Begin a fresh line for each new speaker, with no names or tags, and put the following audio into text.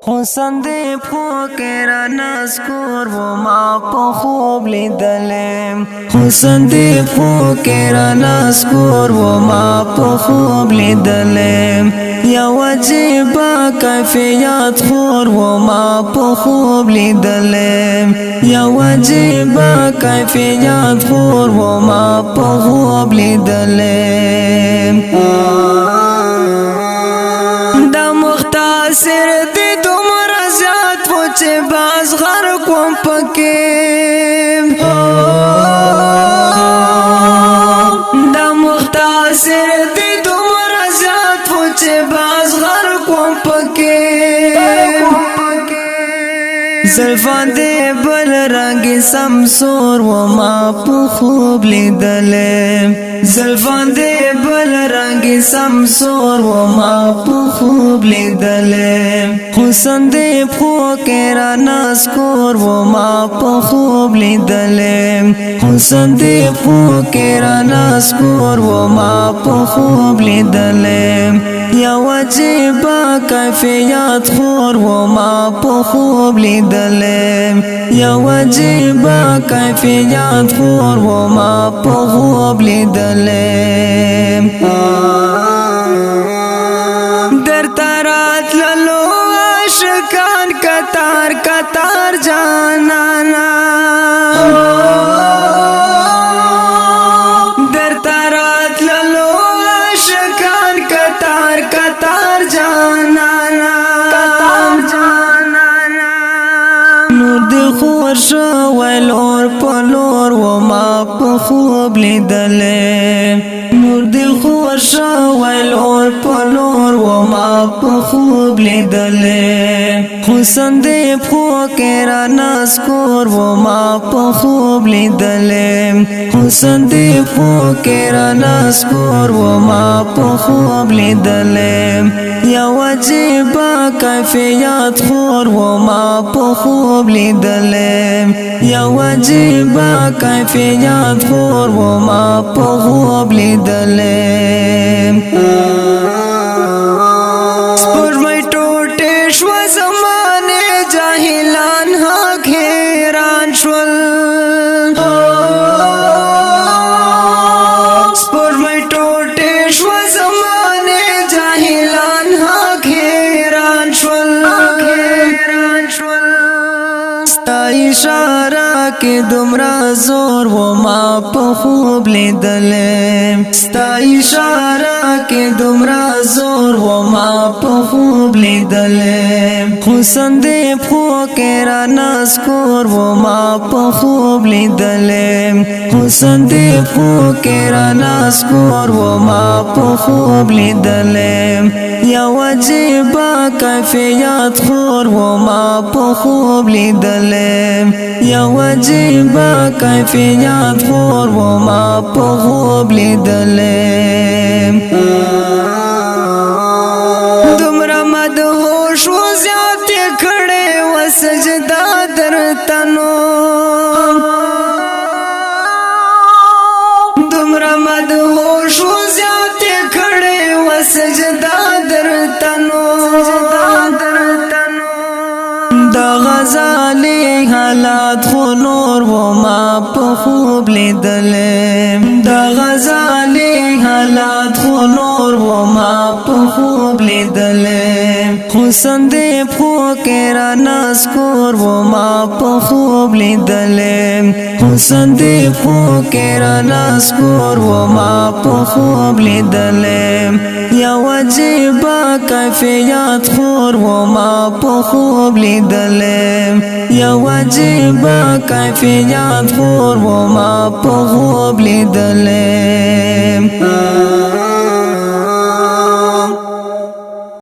حسن دې پوکې را نسکور و ما په خوب لیدلم حسن دې پوکې را نسکور و ما په خوب لیدلم یو عجیبه کیفیت خور و ما په خوب لیدلم یو عجیبه کیفیت خور و ما په خوب لیدلم دا مختصر دې دومره زیات و چې باز غرق وم پکې دا مختصر دې دومره زیات و چې باز غرق وم پکې زلفان دې بل رنگ سمسور و ما په خوب لیدلم زلفان دې بل رنگ سمسور و ما په خوب لیدلم حسن دې پوکې را نسکور و ما په خوب لیدلم حسن دې پوکې را نسکور و ما په خوب لیدلم یو عجیبه کیفیت خور و ما په خوب لیدلم یو عجیبه کیفیت خور و ما په خوب لیدلم در ترات للو عاشقان کتار کتار جانانا در ترات للو عاشقان کتار کتار جانانا نور دی خور شوال اور پلور و ما په خوب لیدلم نور دی خور شوال اور پلور و ما په خوب لیدلم حسن دې پوکې را نسکور و ما په خوب لیدلم حسن دې پوکې را نسکور و ما په خوب لیدلم یو عجیبه کیفیت خور و ما په خوب لیدلم یو عجیبه کیفیت خور و ما په خوب لیدلم سپوږمۍ ټوټې شوه زمانې جاهلان حق حیران شول سپوږمۍ ټوټې شوه زمانې جاهلان حق حیران شول ستا اشاره کې دومره زور و ما په خوب لیدلم ستا اشاره کې دومره زور و ما په خوب لیدلم حسن دې پوکې را نسکور و ما په خوب لیدلم حسن دې پوکې را نسکور و ما په خوب لیدلم یو عجیبه کیفیت خور و ما په خوب لیدلم یو عجیبه کیفیت خور و ما په خوب لیدلم دومره مدهوش و زیاتې کړې و سجده درته نو دومره مدهوش و زیاتې کړې و سجده درته نو د غزالې حالات خو نور و ما په خوب لیدلم د غزالې حالات خو نور و ما په خوب لیدلم حسن دې پوکې را نسکور و ما په خوب لیدلم حسن دې پوکې را نسکور و ما په خوب لیدلم یو عجیبه کیفیت خور و ما په خوب لیدلم یو عجیبه کیفیت خور و ما په خوب لیدلم